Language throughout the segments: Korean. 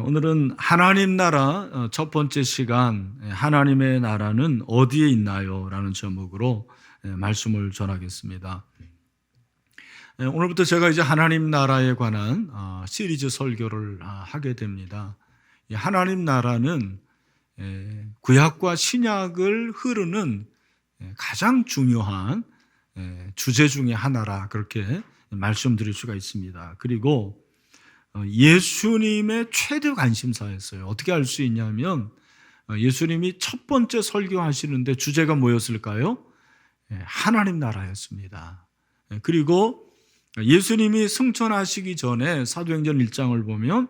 오늘은 하나님 나라 첫 번째 시간, 하나님의 나라는 어디에 있나요? 라는 제목으로 말씀을 전하겠습니다. 오늘부터 제가 이제 하나님 나라에 관한 시리즈 설교를 하게 됩니다. 하나님 나라는 구약과 신약을 흐르는 가장 중요한 주제 중에 하나라, 그렇게 말씀드릴 수가 있습니다. 그리고 예수님의 최대 관심사였어요. 어떻게 알 수 있냐면 예수님이 첫 번째 설교하시는데 주제가 뭐였을까요? 하나님 나라였습니다. 그리고 예수님이 승천하시기 전에 사도행전 1장을 보면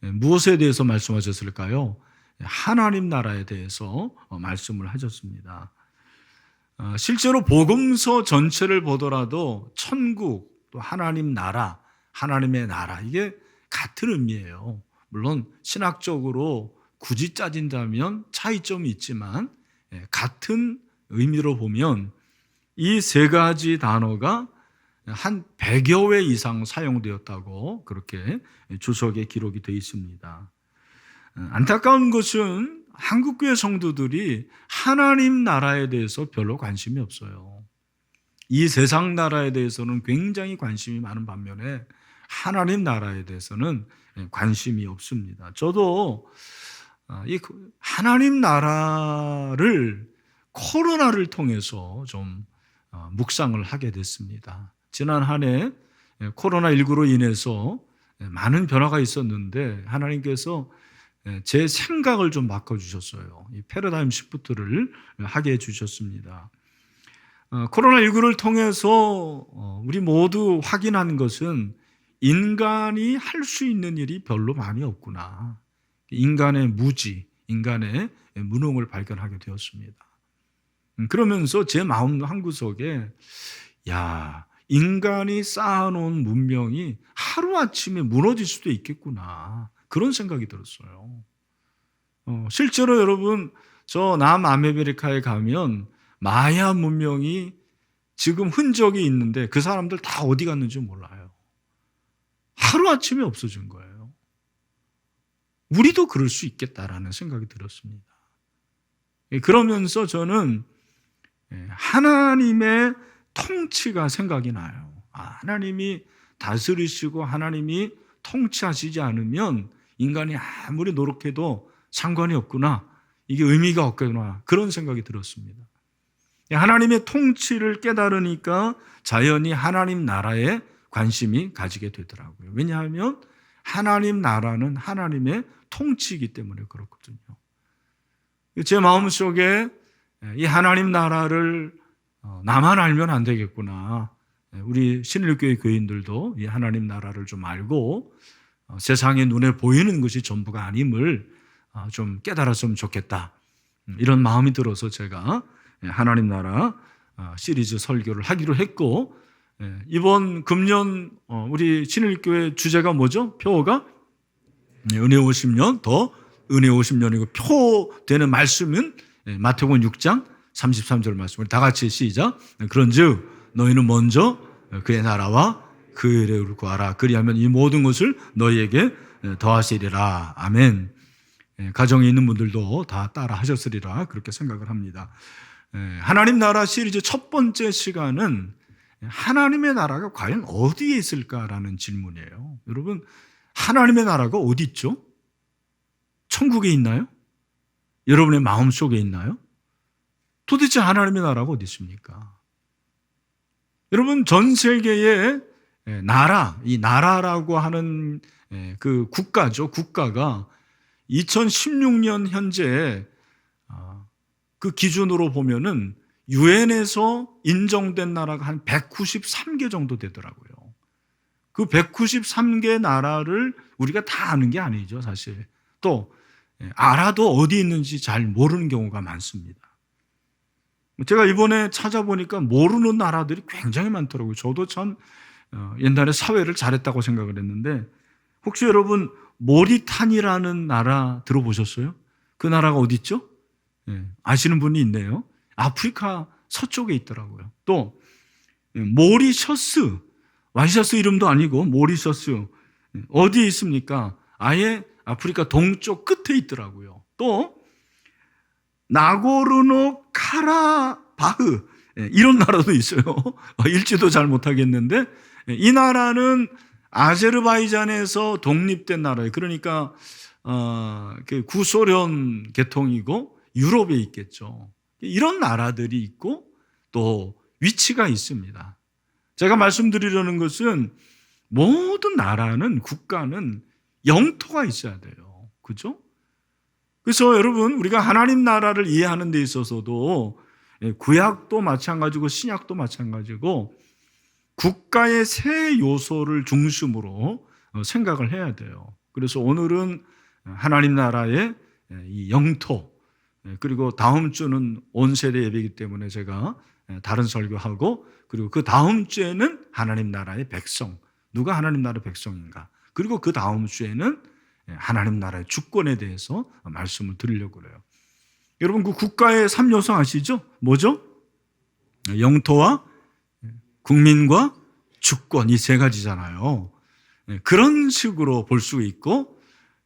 무엇에 대해서 말씀하셨을까요? 하나님 나라에 대해서 말씀을 하셨습니다. 실제로 복음서 전체를 보더라도 천국, 또 하나님 나라, 하나님의 나라, 이게 같은 의미예요. 물론 신학적으로 굳이 따진다면 차이점이 있지만 같은 의미로 보면 이 세 가지 단어가 한 100여 회 이상 사용되었다고 그렇게 주석에 기록이 되어 있습니다. 안타까운 것은 한국교회 성도들이 하나님 나라에 대해서 별로 관심이 없어요. 이 세상 나라에 대해서는 굉장히 관심이 많은 반면에 하나님 나라에 대해서는 관심이 없습니다. 저도 이 하나님 나라를 코로나를 통해서 좀 묵상을 하게 됐습니다. 지난 한 해 코로나19로 인해서 많은 변화가 있었는데 하나님께서 제 생각을 좀 바꿔주셨어요. 이 패러다임 시프트를 하게 해주셨습니다. 코로나19를 통해서 우리 모두 확인한 것은 인간이 할 수 있는 일이 별로 많이 없구나. 인간의 무지, 인간의 무능을 발견하게 되었습니다. 그러면서 제 마음 한구석에 인간이 쌓아놓은 문명이 하루아침에 무너질 수도 있겠구나, 그런 생각이 들었어요. 실제로 여러분, 저 남아메리카에 가면 마야 문명이 지금 흔적이 있는데 그 사람들 다 어디 갔는지 몰라요. 하루아침에 없어진 거예요. 우리도 그럴 수 있겠다라는 생각이 들었습니다. 그러면서 저는 하나님의 통치가 생각이 나요. 하나님이 다스리시고 하나님이 통치하시지 않으면 인간이 아무리 노력해도 상관이 없구나, 이게 의미가 없구나, 그런 생각이 들었습니다. 하나님의 통치를 깨달으니까 자연히 하나님 나라에 관심이 가지게 되더라고요. 왜냐하면 하나님 나라는 하나님의 통치이기 때문에 그렇거든요. 제 마음속에 이 하나님 나라를 나만 알면 안 되겠구나, 우리 신일교회 교인들도 이 하나님 나라를 좀 알고 세상의 눈에 보이는 것이 전부가 아님을 좀 깨달았으면 좋겠다, 이런 마음이 들어서 제가 하나님 나라 시리즈 설교를 하기로 했고, 이번 금년 우리 신일교회 주제가 뭐죠? 표어가 은혜 50년, 더 은혜 50년이고, 표 되는 말씀은 마태복음 6장 33절 말씀. 우리 다 같이 시작. 그런즉 너희는 먼저 그의 나라와 그의 의를 구하라. 그리하면 이 모든 것을 너희에게 더하시리라. 아멘. 가정에 있는 분들도 다 따라 하셨으리라, 그렇게 생각을 합니다. 하나님 나라 시리즈 첫 번째 시간은 하나님의 나라가 과연 어디에 있을까라는 질문이에요. 여러분, 하나님의 나라가 어디 있죠? 천국에 있나요? 여러분의 마음속에 있나요? 도대체 하나님의 나라가 어디 있습니까? 여러분, 전 세계의 나라, 이 나라라고 하는 그 국가죠. 국가가 2016년 현재 그 기준으로 보면은 유엔에서 인정된 나라가 한 193개 정도 되더라고요. 그 193개 나라를 우리가 다 아는 게 아니죠, 사실. 또 알아도 어디 있는지 잘 모르는 경우가 많습니다. 제가 이번에 찾아보니까 모르는 나라들이 굉장히 많더라고요. 저도 참 옛날에 사회를 잘했다고 생각을 했는데, 혹시 여러분 모리타니라는 나라 들어보셨어요? 그 나라가 어디 있죠? 아시는 분이 있네요. 아프리카 서쪽에 있더라고요. 또 모리셔스, 와이셔스 이름도 아니고 모리셔스, 어디에 있습니까? 아예 아프리카 동쪽 끝에 있더라고요. 또 나고르노 카라바흐 이런 나라도 있어요. 읽지도 잘 못하겠는데 이 나라는 아제르바이잔에서 독립된 나라예요. 그러니까 구소련 계통이고 유럽에 있겠죠. 이런 나라들이 있고 또 위치가 있습니다. 제가 말씀드리려는 것은 모든 나라는 국가는 영토가 있어야 돼요. 그죠? 그래서 여러분 우리가 하나님 나라를 이해하는 데 있어서도 구약도 마찬가지고 신약도 마찬가지고 국가의 세 요소를 중심으로 생각을 해야 돼요. 그래서 오늘은 하나님 나라의 이 영토, 그리고 다음 주는 온 세대 예배이기 때문에 제가 다른 설교하고, 그리고 그 다음 주에는 하나님 나라의 백성, 누가 하나님 나라의 백성인가, 그리고 그 다음 주에는 하나님 나라의 주권에 대해서 말씀을 드리려고 그래요. 여러분 그 국가의 3요소 아시죠? 뭐죠? 영토와 국민과 주권, 이 세 가지잖아요. 그런 식으로 볼 수 있고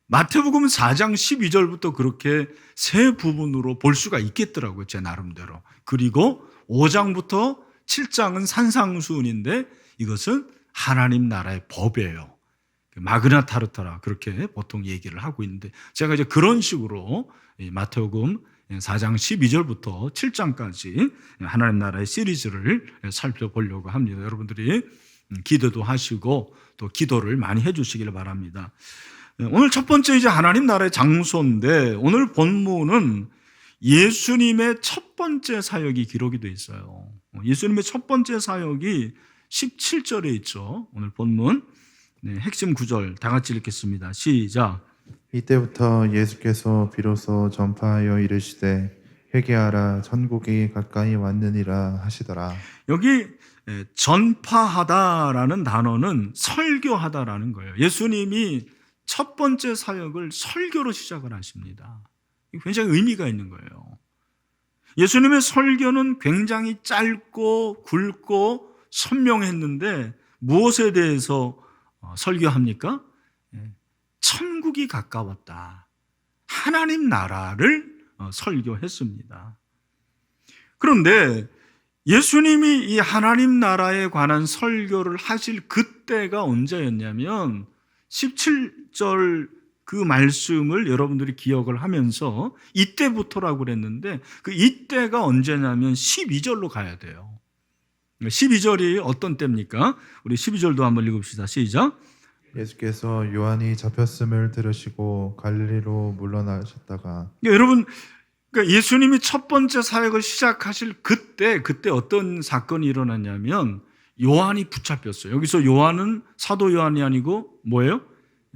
마태복음 4장 12절부터 그렇게 세 부분으로 볼 수가 있겠더라고요. 제 나름대로. 그리고 5장부터 7장은 산상수훈인데 이것은 하나님 나라의 법이에요. 마그나 타르타라 그렇게 보통 얘기를 하고 있는데 제가 이제 그런 식으로 마태복음 4장 12절부터 7장까지 하나님 나라의 시리즈를 살펴보려고 합니다. 여러분들이 기도도 하시고 또 기도를 많이 해주시기를 바랍니다. 오늘 첫 번째 이제 하나님 나라의 장소인데 오늘 본문은 예수님의 첫 번째 사역이 기록이 되어 있어요. 예수님의 첫 번째 사역이 17절에 있죠. 오늘 본문 핵심 구절 다 같이 읽겠습니다. 시작. 이때부터 예수께서 비로소 전파하여 이르시되 회개하라 천국이 가까이 왔느니라 하시더라. 여기 전파하다라는 단어는 설교하다라는 거예요. 예수님이 첫 번째 사역을 설교로 시작을 하십니다. 굉장히 의미가 있는 거예요. 예수님의 설교는 굉장히 짧고 굵고 선명했는데 무엇에 대해서 설교합니까? 천국이 가까웠다. 하나님 나라를 설교했습니다. 그런데 예수님이 이 하나님 나라에 관한 설교를 하실 그때가 언제였냐면 17절 그 말씀을 여러분들이 기억을 하면서 이때부터라고 그랬는데 그 이때가 언제냐면 12절로 가야 돼요. 12절이 어떤 때입니까? 우리 12절도 한번 읽읍시다. 시작. 예수께서 요한이 잡혔음을 들으시고 갈릴리로 물러나셨다가. 여러분, 그러니까 예수님이 첫 번째 사역을 시작하실 그때 어떤 사건이 일어났냐면 요한이 붙잡혔어요. 여기서 요한은 사도 요한이 아니고 뭐예요?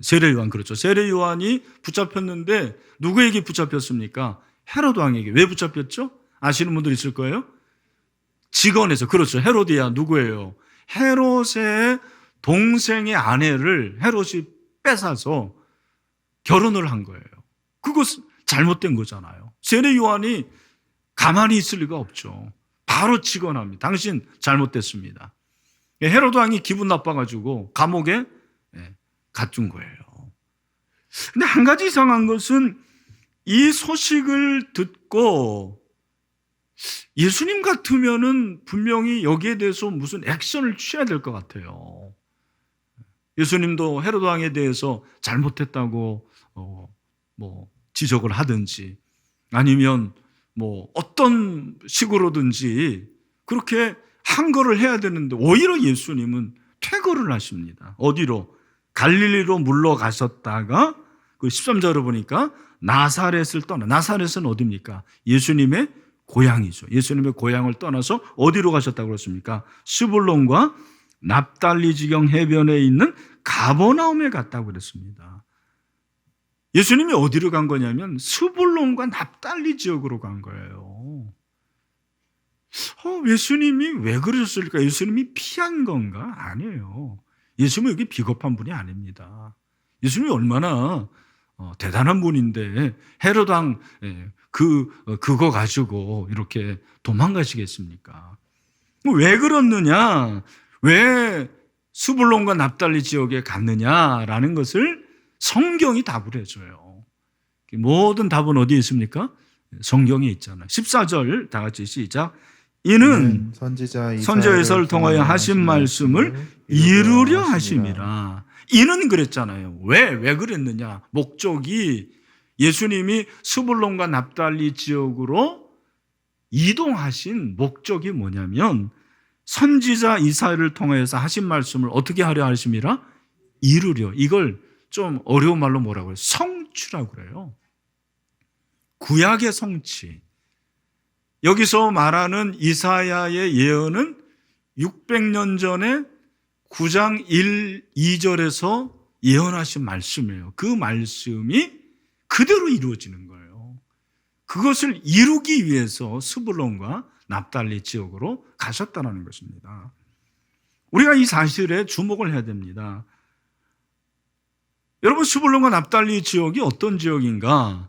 세례 요한. 그렇죠. 세례 요한이 붙잡혔는데 누구에게 붙잡혔습니까? 헤로드 왕에게. 왜 붙잡혔죠? 아시는 분들 있을 거예요. 직원에서. 그렇죠. 헤로디아 누구예요? 헤롯의 동생의 아내를 헤롯이 뺏어서 결혼을 한 거예요. 그거 잘못된 거잖아요. 세례 요한이 가만히 있을 리가 없죠. 바로 직언합니다. 당신 잘못됐습니다. 헤로드 왕이 기분 나빠가지고 감옥에 갇힌 거예요. 근데 한 가지 이상한 것은 이 소식을 듣고 예수님 같으면은 분명히 여기에 대해서 무슨 액션을 취해야 될 것 같아요. 예수님도 헤로드 왕에 대해서 잘못했다고 지적을 하든지 아니면 어떤 식으로든지 그렇게 항거를 해야 되는데 오히려 예수님은 퇴거를 하십니다. 어디로? 갈릴리로 물러가셨다가 그 13절을 보니까 나사렛을 떠나. 나사렛은 어디입니까? 예수님의 고향이죠. 예수님의 고향을 떠나서 어디로 가셨다고 그랬습니까? 스불론과 납달리 지경 해변에 있는 가버나움에 갔다고 그랬습니다. 예수님이 어디로 간 거냐면 스불론과 납달리 지역으로 간 거예요. 예수님이 왜 그러셨을까? 예수님이 피한 건가? 아니에요. 예수님은 여기 비겁한 분이 아닙니다. 예수님이 얼마나 대단한 분인데 헤롯 왕 그거 가지고 이렇게 도망가시겠습니까? 왜 그렇느냐? 왜 스불론과 납달리 지역에 갔느냐라는 것을 성경이 답을 해줘요. 모든 답은 어디에 있습니까? 성경에 있잖아요. 14절 다 같이 시작. 이는 선지자 이사야를 통하여 하신 말씀을 이루려 하심이라. 이는 그랬잖아요. 왜 그랬느냐? 목적이 예수님이 스불론과 납달리 지역으로 이동하신 목적이 뭐냐면 선지자 이사야를 통해서 하신 말씀을 어떻게 하려 하심이라? 이루려. 이걸 좀 어려운 말로 뭐라고 해요? 성취라고 그래요. 구약의 성취. 여기서 말하는 이사야의 예언은 600년 전에 9장 1, 2절에서 예언하신 말씀이에요. 그 말씀이 그대로 이루어지는 거예요. 그것을 이루기 위해서 스불론과 납달리 지역으로 가셨다는 것입니다. 우리가 이 사실에 주목을 해야 됩니다. 여러분, 스불론과 납달리 지역이 어떤 지역인가?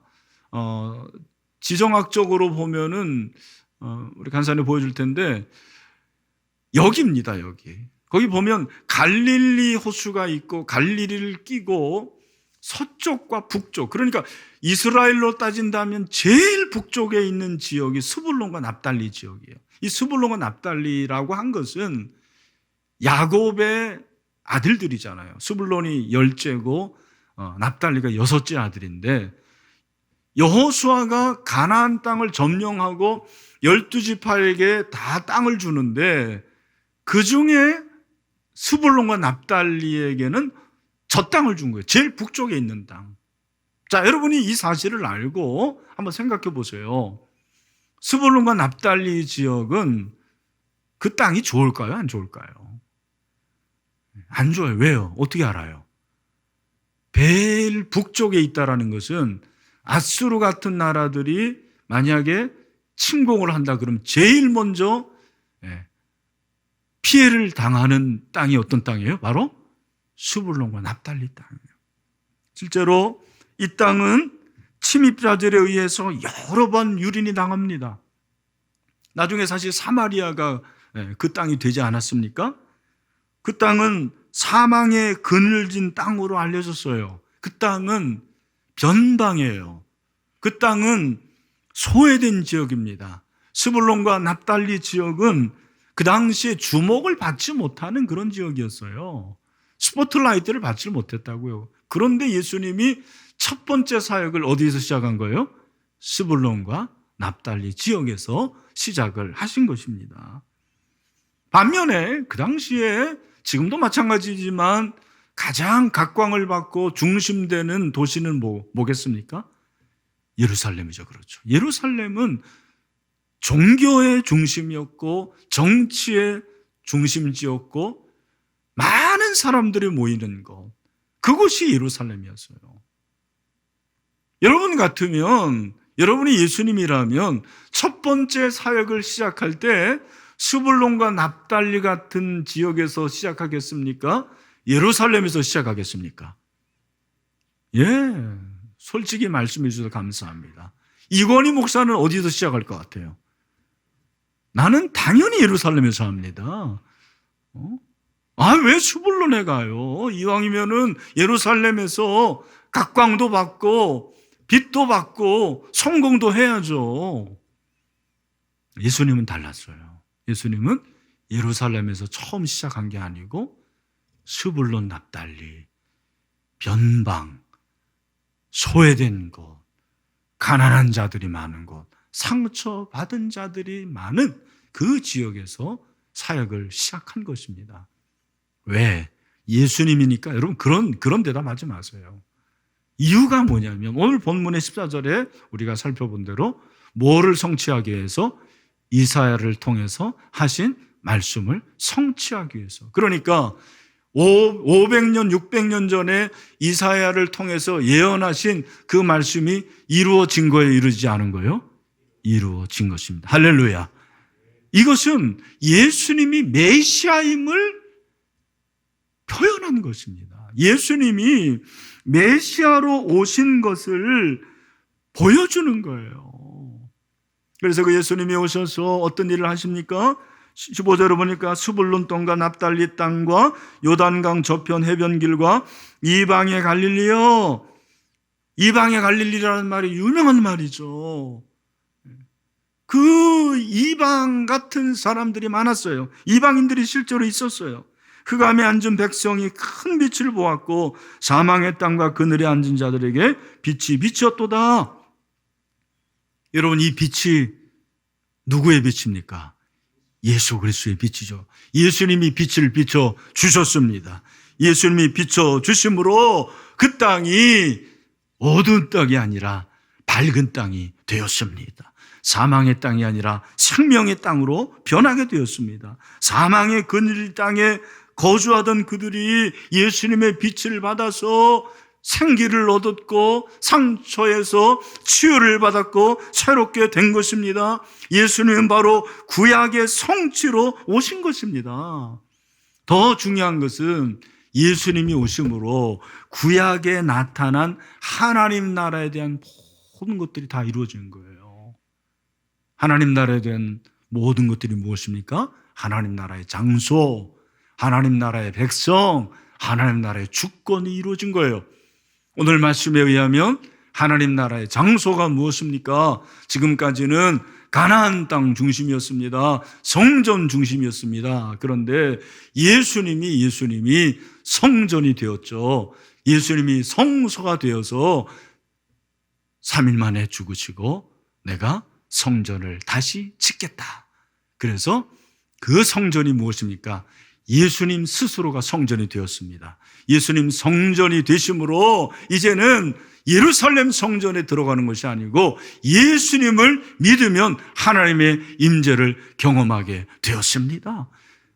지정학적으로 보면은 우리 간사님 보여줄 텐데 여기입니다. 여기. 거기 보면 갈릴리 호수가 있고 갈릴리를 끼고 서쪽과 북쪽, 그러니까 이스라엘로 따진다면 제일 북쪽에 있는 지역이 스불론과 납달리 지역이에요. 이 스불론과 납달리라고 한 것은 야곱의 아들들이잖아요. 스불론이 10째고 납달리가 6째 아들인데 여호수아가 가나안 땅을 점령하고 12지파에게 다 땅을 주는데 그 중에 스불론과 납달리에게는 저 땅을 준 거예요. 제일 북쪽에 있는 땅. 자, 여러분이 이 사실을 알고 한번 생각해 보세요. 스불론과 납달리 지역은 그 땅이 좋을까요? 안 좋을까요? 안 좋아요. 왜요? 어떻게 알아요? 제일 북쪽에 있다라는 것은 아수르 같은 나라들이 만약에 침공을 한다 그러면 제일 먼저 피해를 당하는 땅이 어떤 땅이에요? 바로 스불론과 납달리 땅이에요. 실제로 이 땅은 침입자들에 의해서 여러 번 유린이 당합니다. 나중에 사실 사마리아가 그 땅이 되지 않았습니까? 그 땅은 사망의 그늘진 땅으로 알려졌어요. 그 땅은 변방이에요. 그 땅은 소외된 지역입니다. 스불론과 납달리 지역은 그 당시에 주목을 받지 못하는 그런 지역이었어요. 스포트라이트를 받지 못했다고요. 그런데 예수님이 첫 번째 사역을 어디에서 시작한 거예요? 스불론과 납달리 지역에서 시작을 하신 것입니다. 반면에 그 당시에 지금도 마찬가지지만 가장 각광을 받고 중심되는 도시는 뭐겠습니까? 예루살렘이죠. 그렇죠. 예루살렘은 종교의 중심이었고 정치의 중심지였고 많은 사람들이 모이는 것, 그것이 예루살렘이었어요. 여러분 같으면, 여러분이 예수님이라면 첫 번째 사역을 시작할 때 스불론과 납달리 같은 지역에서 시작하겠습니까? 예루살렘에서 시작하겠습니까? 예, 솔직히 말씀해 주셔서 감사합니다. 이건희 목사는 어디서 시작할 것 같아요? 나는 당연히 예루살렘에서 합니다. 왜 스불론에 가요? 이왕이면은 예루살렘에서 각광도 받고 빛도 받고 성공도 해야죠. 예수님은 달랐어요. 예수님은 예루살렘에서 처음 시작한 게 아니고 스불론, 납달리, 변방, 소외된 곳, 가난한 자들이 많은 곳, 상처받은 자들이 많은 그 지역에서 사역을 시작한 것입니다. 왜? 예수님이니까. 여러분 그런 대답하지 마세요. 이유가 뭐냐면 오늘 본문의 14절에 우리가 살펴본 대로 뭐를 성취하기 위해서? 이사야를 통해서 하신 말씀을 성취하기 위해서. 그러니까 500년, 600년 전에 이사야를 통해서 예언하신 그 말씀이 이루어진 거예요? 이루어지지 않은 거예요? 이루어진 것입니다. 할렐루야. 이것은 예수님이 메시아임을 표현한 것입니다. 예수님이 메시아로 오신 것을 보여주는 거예요. 그래서 그 예수님이 오셔서 어떤 일을 하십니까? 15절에 보니까 스불론 땅과 납달리 땅과 요단강 저편 해변길과 이방의 갈릴리요. 이방의 갈릴리라는 말이 유명한 말이죠. 그 이방 같은 사람들이 많았어요. 이방인들이 실제로 있었어요. 흑암에 앉은 백성이 큰 빛을 보았고 사망의 땅과 그늘에 앉은 자들에게 빛이 비쳤도다. 여러분, 이 빛이 누구의 빛입니까? 예수 그리스도의 빛이죠. 예수님이 빛을 비춰 주셨습니다. 예수님이 비춰 주심으로 그 땅이 어두운 땅이 아니라 밝은 땅이 되었습니다. 사망의 땅이 아니라 생명의 땅으로 변하게 되었습니다. 사망의 그늘 땅에 거주하던 그들이 예수님의 빛을 받아서 생기를 얻었고 상처에서 치유를 받았고 새롭게 된 것입니다. 예수님은 바로 구약의 성취로 오신 것입니다. 더 중요한 것은 예수님이 오심으로 구약에 나타난 하나님 나라에 대한 모든 것들이 다 이루어진 거예요. 하나님 나라에 대한 모든 것들이 무엇입니까? 하나님 나라의 장소, 하나님 나라의 백성, 하나님 나라의 주권이 이루어진 거예요. 오늘 말씀에 의하면 하나님 나라의 장소가 무엇입니까? 지금까지는 가나안 땅 중심이었습니다. 성전 중심이었습니다. 그런데 예수님이 성전이 되었죠. 예수님이 성소가 되어서 3일 만에 죽으시고 내가 성전을 다시 짓겠다. 그래서 그 성전이 무엇입니까? 예수님 스스로가 성전이 되었습니다. 예수님 성전이 되심으로 이제는 예루살렘 성전에 들어가는 것이 아니고 예수님을 믿으면 하나님의 임재를 경험하게 되었습니다.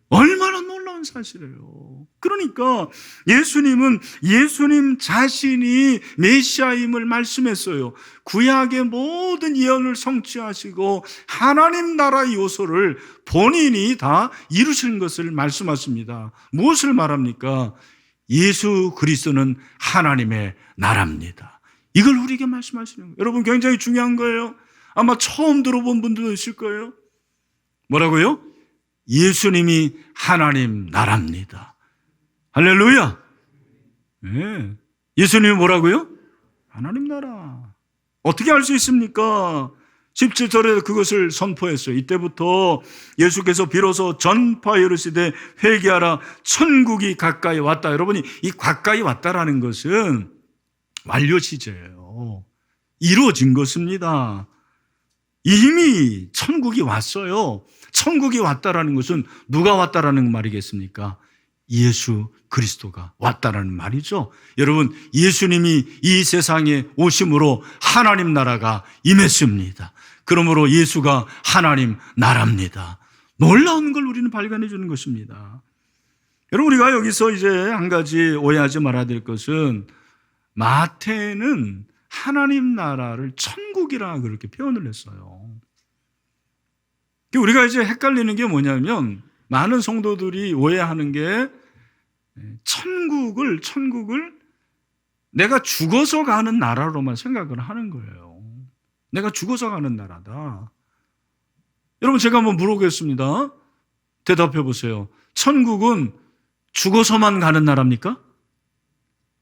얼마나 놀라운 사실이에요. 그러니까 예수님은 예수님 자신이 메시아임을 말씀했어요. 구약의 모든 예언을 성취하시고 하나님 나라의 요소를 본인이 다 이루신 것을 말씀하십니다. 무엇을 말합니까? 예수 그리스도는 하나님의 나라입니다. 이걸 우리에게 말씀하시는 거예요. 여러분, 굉장히 중요한 거예요. 아마 처음 들어본 분들도 있을 거예요. 뭐라고요? 예수님이 하나님 나라입니다. 할렐루야. 네. 예수님이 뭐라고요? 하나님 나라. 어떻게 알 수 있습니까? 17절에 그것을 선포했어요. 이때부터 예수께서 비로소 전파하여 이르시되 회개하라, 천국이 가까이 왔다. 여러분이 이 가까이 왔다라는 것은 완료 시제예요. 이루어진 것입니다. 이미 천국이 왔어요. 천국이 왔다라는 것은 누가 왔다라는 말이겠습니까? 예수 그리스도가 왔다라는 말이죠. 여러분, 예수님이 이 세상에 오심으로 하나님 나라가 임했습니다. 그러므로 예수가 하나님 나라입니다. 놀라운 걸 우리는 발견해 주는 것입니다. 여러분, 우리가 여기서 이제 한 가지 오해하지 말아야 될 것은 마태는 하나님 나라를 천국이라 그렇게 표현을 했어요. 우리가 이제 헷갈리는 게 뭐냐면 많은 성도들이 오해하는 게 천국을 내가 죽어서 가는 나라로만 생각을 하는 거예요. 내가 죽어서 가는 나라다. 여러분, 제가 한번 물어보겠습니다. 대답해 보세요. 천국은 죽어서만 가는 나라입니까?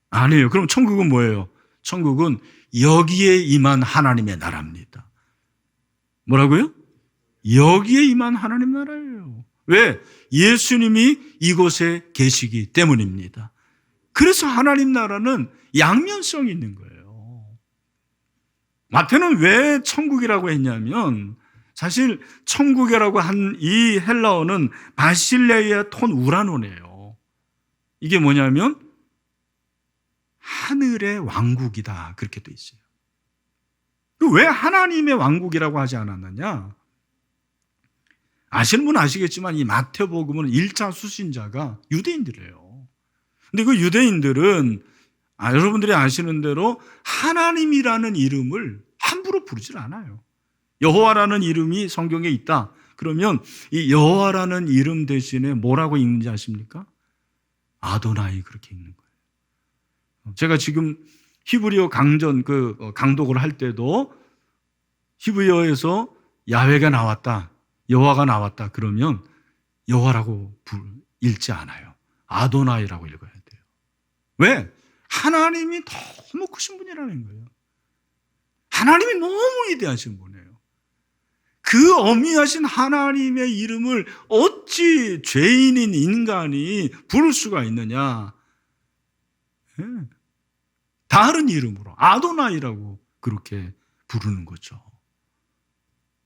아니에요. 그럼 천국은 뭐예요? 천국은 여기에 임한 하나님의 나라입니다. 뭐라고요? 여기에 임한 하나님 나라예요. 왜? 예수님이 이곳에 계시기 때문입니다. 그래서 하나님 나라는 양면성이 있는 거예요. 마태는 왜 천국이라고 했냐면 사실 천국이라고 한 이 헬라어는 바실레이아 톤 우라노네요. 이게 뭐냐면 하늘의 왕국이다, 그렇게 돼 있어요. 왜 하나님의 왕국이라고 하지 않았느냐? 아시는 분은 아시겠지만 이 마태복음은 1차 수신자가 유대인들이에요. 근데 그 유대인들은 여러분들이 아시는 대로 하나님이라는 이름을 함부로 부르질 않아요. 여호와라는 이름이 성경에 있다. 그러면 이 여호와라는 이름 대신에 뭐라고 읽는지 아십니까? 아도나이, 그렇게 읽는 거예요. 제가 지금 히브리어 강독을 할 때도 히브리어에서 야훼가 나왔다, 여호와가 나왔다 그러면 여호와라고 읽지 않아요. 아도나이라고 읽어야 돼요. 왜? 하나님이 너무 크신 분이라는 거예요. 하나님이 너무 위대하신 분이에요. 그 어미하신 하나님의 이름을 어찌 죄인인 인간이 부를 수가 있느냐? 예. 다른 이름으로 아도나이라고 그렇게 부르는 거죠.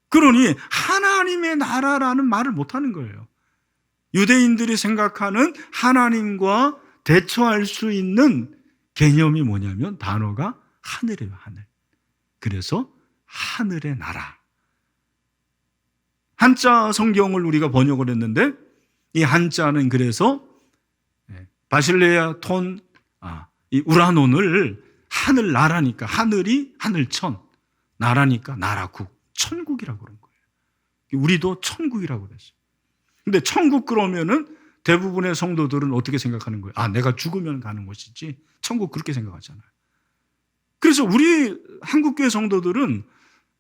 그러니 하나님의 나라라는 말을 못하는 거예요. 유대인들이 생각하는 하나님과 대처할 수 있는 개념이 뭐냐면 단어가 하늘이에요. 하늘. 그래서 하늘의 나라. 한자 성경을 우리가 번역을 했는데 이 한자는 그래서 바실레아 톤 이 우라논을 하늘 나라니까 하늘이 하늘천, 나라니까 나라국, 천국이라고 그런 거예요. 우리도 천국이라고 그랬어요. 근데 천국 그러면은 대부분의 성도들은 어떻게 생각하는 거예요? 내가 죽으면 가는 곳이지. 천국 그렇게 생각하잖아요. 그래서 우리 한국교회 성도들은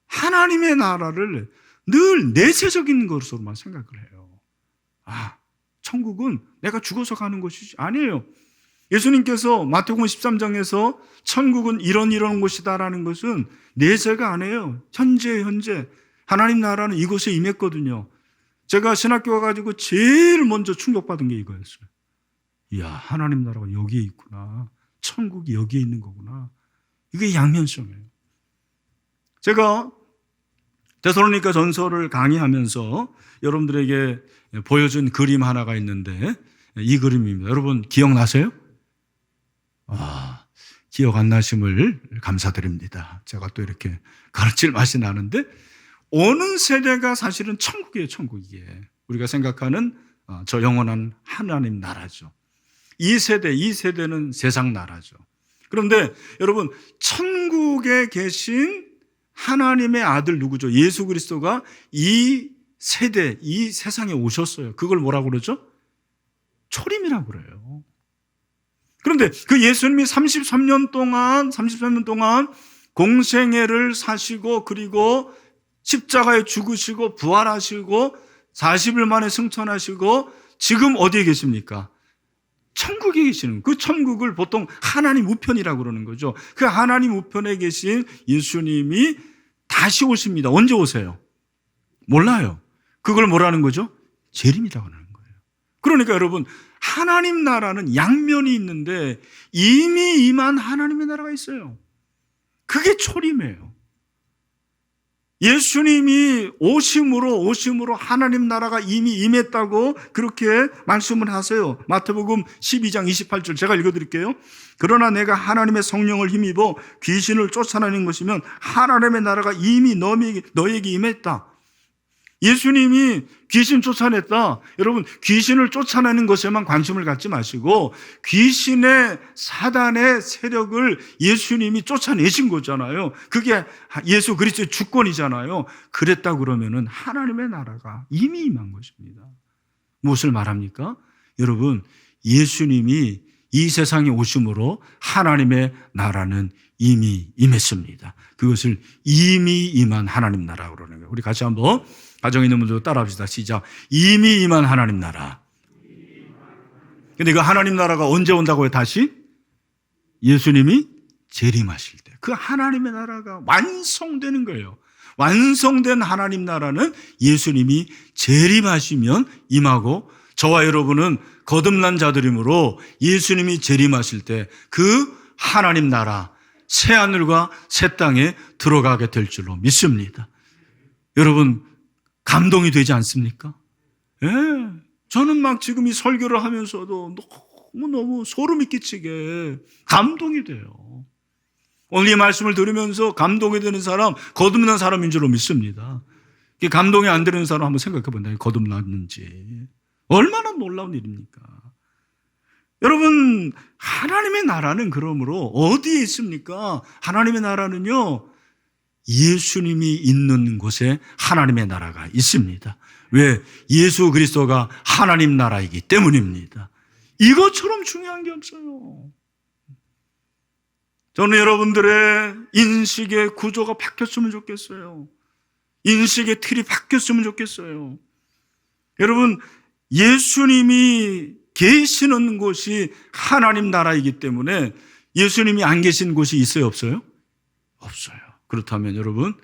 하나님의 나라를 늘 내세적인 것으로만 생각을 해요. 천국은 내가 죽어서 가는 것이지. 아니에요. 예수님께서 마태복음 13장에서 천국은 이런 곳이다라는 것은 내세가 아니에요. 현재 하나님 나라는 이곳에 임했거든요. 제가 신학교 와가지고 제일 먼저 충격받은 게 이거였어요. 이야, 하나님 나라가 여기에 있구나. 천국이 여기에 있는 거구나. 이게 양면성이에요. 제가 데살로니가 전서를 강의하면서 여러분들에게 보여준 그림 하나가 있는데 이 그림입니다. 여러분 기억나세요? 기억 안 나심을 감사드립니다. 제가 또 이렇게 가르칠 맛이 나는데 어느 세대가 사실은 천국이에요. 천국이에 우리가 생각하는 저 영원한 하나님 나라죠. 이 세대는 세상 나라죠. 그런데 여러분 천국에 계신 하나님의 아들 누구죠? 예수 그리스도가 이 세대, 이 세상에 오셨어요. 그걸 뭐라고 그러죠? 초림이라고 그래요. 그런데 그 예수님이 33년 동안 공생애를 사시고 그리고 십자가에 죽으시고 부활하시고 40일 만에 승천하시고 지금 어디에 계십니까? 천국에 계시는 그 천국을 보통 하나님 우편이라고 그러는 거죠. 그 하나님 우편에 계신 예수님이 다시 오십니다. 언제 오세요? 몰라요. 그걸 뭐라는 거죠? 재림이라고 하는 거예요. 그러니까 여러분 하나님 나라는 양면이 있는데 이미 임한 하나님의 나라가 있어요. 그게 초림이에요. 예수님이 오심으로 하나님 나라가 이미 임했다고 그렇게 말씀을 하세요. 마태복음 12장 28절 제가 읽어드릴게요. 그러나 내가 하나님의 성령을 힘입어 귀신을 쫓아내는 것이면 하나님의 나라가 이미 너에게 임했다. 예수님이 귀신 쫓아냈다. 여러분 귀신을 쫓아내는 것에만 관심을 갖지 마시고 귀신의 사단의 세력을 예수님이 쫓아내신 거잖아요. 그게 예수 그리스도의 주권이잖아요. 그랬다 그러면은 하나님의 나라가 이미 임한 것입니다. 무엇을 말합니까? 여러분 예수님이 이 세상에 오심으로 하나님의 나라는 이미 임했습니다. 그것을 이미 임한 하나님 나라고 그러는 거예요. 우리 같이 한번 가정에 있는 분들도 따라합시다. 시작. 이미 임한 하나님 나라. 근데 그 하나님 나라가 언제 온다고요? 다시? 예수님이 재림하실 때. 그 하나님의 나라가 완성되는 거예요. 완성된 하나님 나라는 예수님이 재림하시면 임하고 저와 여러분은 거듭난 자들이므로 예수님이 재림하실 때 그 하나님 나라 새하늘과 새 땅에 들어가게 될 줄로 믿습니다. 여러분 감동이 되지 않습니까? 예. 저는 막 지금 이 설교를 하면서도 너무 소름이 끼치게 감동이 돼요. 오늘 이 말씀을 들으면서 감동이 되는 사람, 거듭난 사람인 줄로 믿습니다. 감동이 안 되는 사람 한번 생각해 본다. 거듭났는지. 얼마나 놀라운 일입니까? 여러분, 하나님의 나라는 그러므로 어디에 있습니까? 하나님의 나라는요, 예수님이 있는 곳에 하나님의 나라가 있습니다. 왜? 예수 그리스도가 하나님 나라이기 때문입니다. 이것처럼 중요한 게 없어요. 저는 여러분들의 인식의 구조가 바뀌었으면 좋겠어요. 인식의 틀이 바뀌었으면 좋겠어요. 여러분, 예수님이 계시는 곳이 하나님 나라이기 때문에 예수님이 안 계신 곳이 있어요, 없어요? 없어요. 그렇다면 여러분,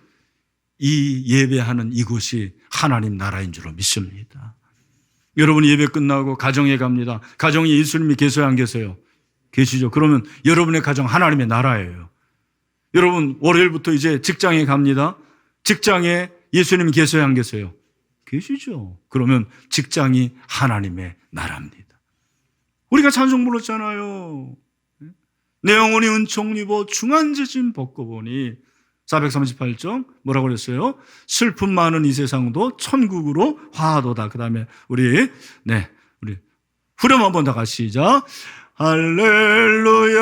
이 예배하는 이곳이 하나님 나라인 줄로 믿습니다. 여러분 예배 끝나고 가정에 갑니다. 가정에 예수님이 계세요, 안 계세요? 계시죠. 그러면 여러분의 가정 하나님의 나라예요. 여러분 월요일부터 이제 직장에 갑니다. 직장에 예수님이 계세요, 안 계세요? 계시죠. 그러면 직장이 하나님의 나라입니다. 우리가 찬송 불렀잖아요. 내 영혼이 은총 입어 중한지짐 벗고 보니 438점 뭐라고 그랬어요? 슬픔 많은 이 세상도 천국으로 화하도다. 그 다음에 우리 후렴 한번 더 같이 시작. 할렐루야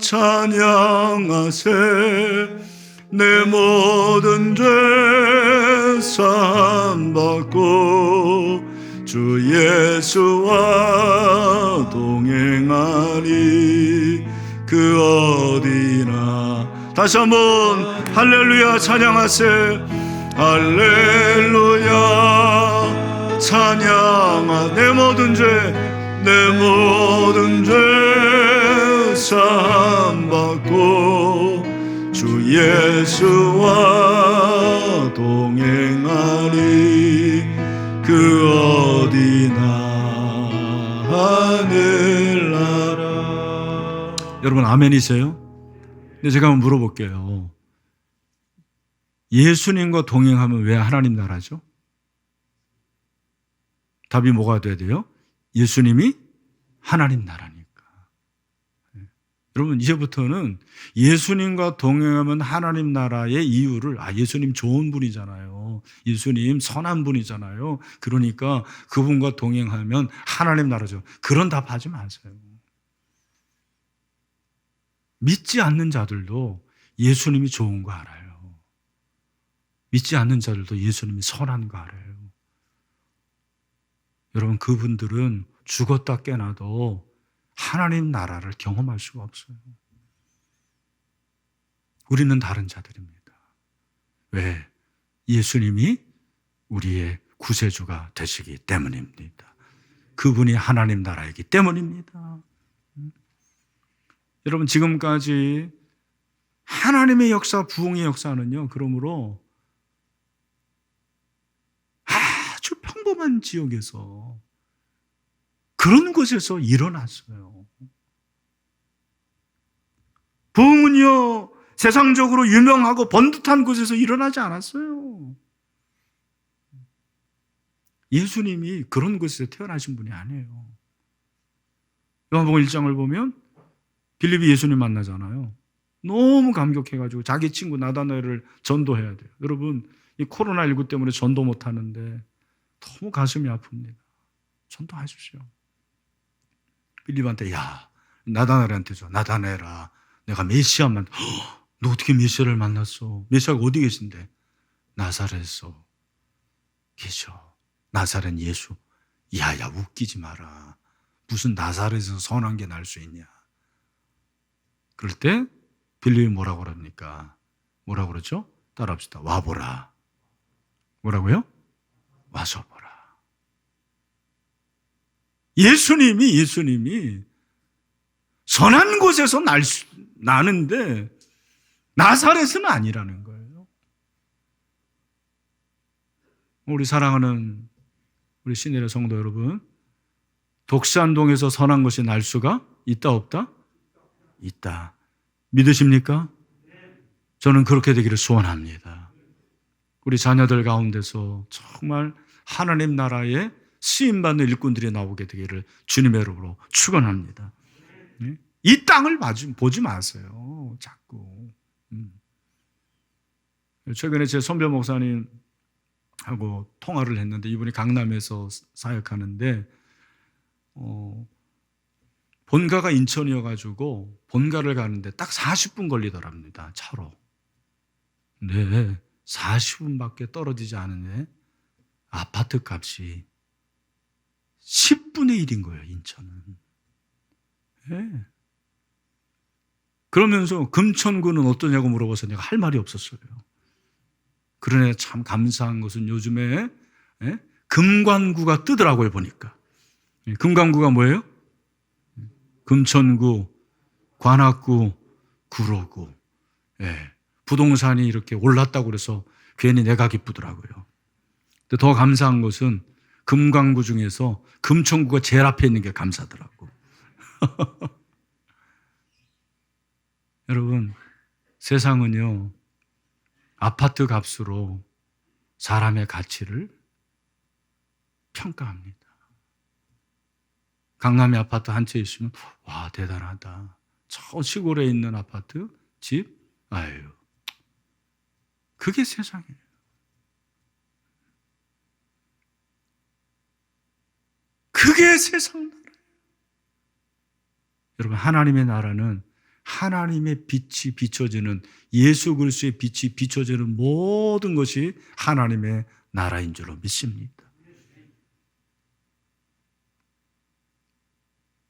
찬양하세 내 모든 죄 사함받고 주 예수와 동행하니 그 어디나. 다시 한번 할렐루야 찬양하세 할렐루야 찬양하 내 모든 죄 사함받고 주 예수와 동행하니 그 어디나 하늘나라. 여러분 아멘이세요? 근데 제가 한번 물어볼게요. 예수님과 동행하면 왜 하나님 나라죠? 답이 뭐가 돼야 돼요? 예수님이 하나님 나라니까. 여러분 이제부터는 예수님과 동행하면 하나님 나라의 이유를 예수님 좋은 분이잖아요. 예수님 선한 분이잖아요. 그러니까 그분과 동행하면 하나님 나라죠. 그런 답 하지 마세요. 믿지 않는 자들도 예수님이 좋은 거 알아요. 믿지 않는 자들도 예수님이 선한 거 알아요. 여러분 그분들은 죽었다 깨나도 하나님 나라를 경험할 수가 없어요. 우리는 다른 자들입니다. 왜? 예수님이 우리의 구세주가 되시기 때문입니다. 그분이 하나님 나라이기 때문입니다. 여러분 지금까지 하나님의 역사, 부흥의 역사는요, 그러므로 아주 평범한 지역에서 그런 곳에서 일어났어요. 부흥은요, 세상적으로 유명하고 번듯한 곳에서 일어나지 않았어요. 예수님이 그런 곳에서 태어나신 분이 아니에요. 요한복음 1장을 보면 빌립이 예수님 만나잖아요. 너무 감격해가지고 자기 친구 나다나엘을 전도해야 돼요. 여러분 이 코로나19 때문에 전도 못하는데 너무 가슴이 아픕니다. 전도하십시오. 빌립한테 나다나엘한테 줘. 나다나엘아 내가 메시아 너 어떻게 메시아를 만났어? 메시아가 어디 계신데? 나사렛에서 계셔. 나사렛 예수. 야야 웃기지 마라. 무슨 나사렛에서 선한 게 날 수 있냐. 그럴 때 빌립이 뭐라고 그럽니까? 뭐라고 그러죠? 따라합시다. 와보라. 뭐라고요? 와서 보라. 예수님이 선한 곳에서 나는데 나사렛은 아니라는 거예요. 우리 사랑하는 우리 신일의 성도 여러분, 독산동에서 선한 것이 날 수가 있다 없다? 있다. 믿으십니까? 저는 그렇게 되기를 소원합니다. 우리 자녀들 가운데서 정말 하나님 나라에 쓰임받는 일꾼들이 나오게 되기를 주님의 이름으로 축원합니다. 이 땅을 보지 마세요. 자꾸. 최근에 제 선배 목사님하고 통화를 했는데 이분이 강남에서 사역하는데 본가가 인천이어가지고 본가를 가는데 딱 40분 걸리더랍니다. 차로. 네, 40분밖에 떨어지지 않은데 아파트 값이 10분의 1인 거예요. 인천은. 네. 그러면서 금천구는 어떠냐고 물어봐서 내가 할 말이 없었어요. 그러나 참 감사한 것은 요즘에 금관구가 뜨더라고요, 보니까. 금관구가 뭐예요? 금천구, 관악구, 구로구. 예, 부동산이 이렇게 올랐다고 그래서 괜히 내가 기쁘더라고요. 근데 더 감사한 것은 금관구 중에서 금천구가 제일 앞에 있는 게 감사하더라고. 여러분, 세상은요, 아파트 값으로 사람의 가치를 평가합니다. 강남에 아파트 한 채 있으면 와, 대단하다. 저 시골에 있는 아파트, 집, 아유, 그게 세상이에요. 그게 세상 나라예요. 여러분, 하나님의 나라는 하나님의 빛이 비춰지는, 예수 그리스도의 빛이 비춰지는 모든 것이 하나님의 나라인 줄로 믿습니다.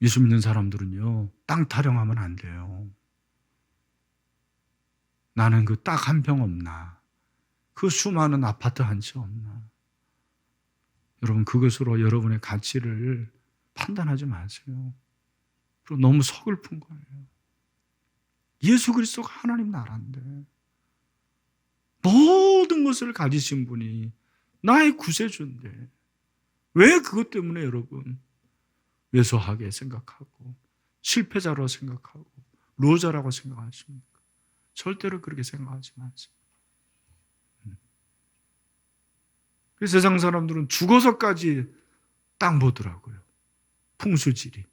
예수 믿는 사람들은요, 땅 타령하면 안 돼요. 나는 그 딱 한 평 없나? 그 수많은 아파트 한 채 없나? 여러분, 그것으로 여러분의 가치를 판단하지 마세요. 그리고 너무 서글픈 거예요. 예수 그리스도가 하나님 나라인데 모든 것을 가지신 분이 나의 구세주인데 왜 그것 때문에 여러분 왜소하게 생각하고 실패자로 생각하고 루저라고 생각하십니까? 절대로 그렇게 생각하지 마세요. 그래서 세상 사람들은 죽어서까지 땅 보더라고요. 풍수지리.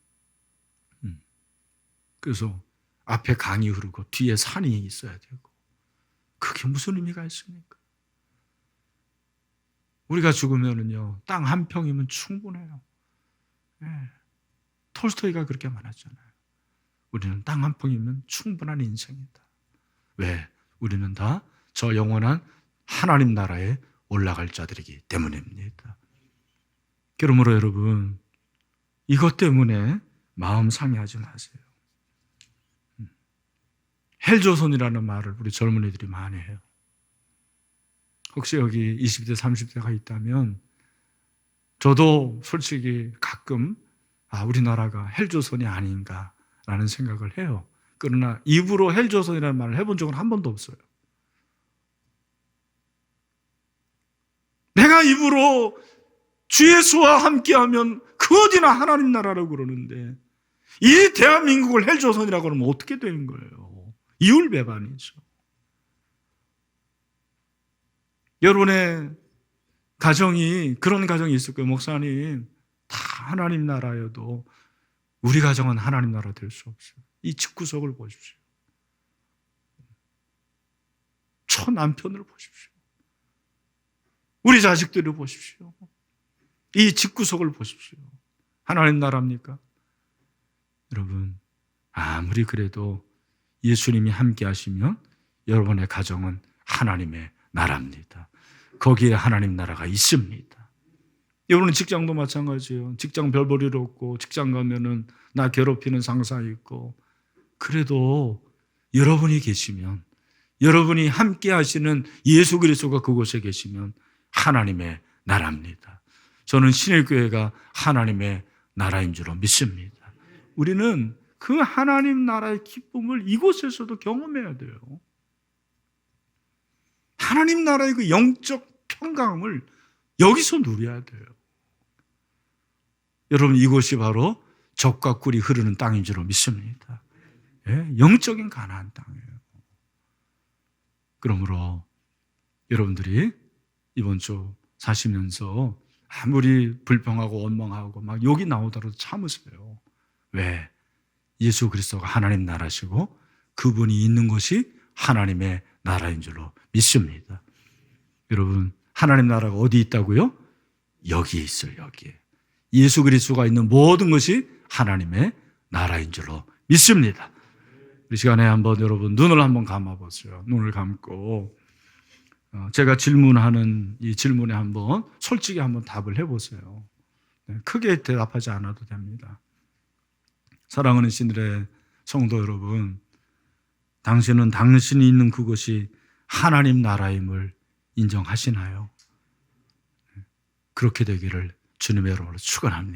그래서 앞에 강이 흐르고 뒤에 산이 있어야 되고 그게 무슨 의미가 있습니까? 우리가 죽으면은요, 땅 한 평이면 충분해요. 예. 톨스토이가 그렇게 말했잖아요. 우리는 땅 한 평이면 충분한 인생이다. 왜? 우리는 다 저 영원한 하나님 나라에 올라갈 자들이기 때문입니다. 그러므로 여러분, 이것 때문에 마음 상해하지 마세요. 헬조선이라는 말을 우리 젊은이들이 많이 해요. 혹시 여기 20대, 30대가 있다면 저도 솔직히 가끔 우리나라가 헬조선이 아닌가라는 생각을 해요. 그러나 입으로 헬조선이라는 말을 해본 적은 한 번도 없어요. 내가 입으로 주 예수와 함께하면 그 어디나 하나님 나라라고 그러는데 이 대한민국을 헬조선이라고 그러면 어떻게 되는 거예요? 이율배반이죠. 여러분의 가정이 그런 가정이 있을 거예요. 목사님, 다 하나님 나라여도 우리 가정은 하나님 나라 될 수 없어요. 이 집구석을 보십시오. 저 남편을 보십시오. 우리 자식들을 보십시오. 이 집구석을 보십시오. 하나님 나라입니까? 여러분, 아무리 그래도 예수님이 함께 하시면 여러분의 가정은 하나님의 나라입니다. 거기에 하나님 나라가 있습니다. 여러분 직장도 마찬가지예요. 직장 별 볼 일 없고 직장 가면은 나 괴롭히는 상사 있고 그래도 여러분이 계시면 여러분이 함께 하시는 예수 그리스도가 그곳에 계시면 하나님의 나라입니다. 저는 신일교회가 하나님의 나라인 줄로 믿습니다. 우리는 그 하나님 나라의 기쁨을 이곳에서도 경험해야 돼요. 하나님 나라의 그 영적 평강을 여기서 누려야 돼요. 여러분, 이곳이 바로 젖과 꿀이 흐르는 땅인 줄로 믿습니다. 예? 영적인 가나안 땅이에요. 그러므로 여러분들이 이번 주 사시면서 아무리 불평하고 원망하고 막 욕이 나오더라도 참으세요. 왜? 예수 그리스도가 하나님 나라시고 그분이 있는 것이 하나님의 나라인 줄로 믿습니다. 여러분, 하나님 나라가 어디 있다고요? 여기에 있어요. 여기에. 예수 그리스도가 있는 모든 것이 하나님의 나라인 줄로 믿습니다. 이 시간에 한번 여러분 눈을 한번 감아보세요. 눈을 감고 제가 질문하는 이 질문에 한번 솔직히 한번 답을 해보세요. 크게 대답하지 않아도 됩니다. 사랑하는 신들의 성도 여러분, 당신은 당신이 있는 그것이 하나님 나라임을 인정하시나요? 그렇게 되기를 주님의 이름으로 축원합니다.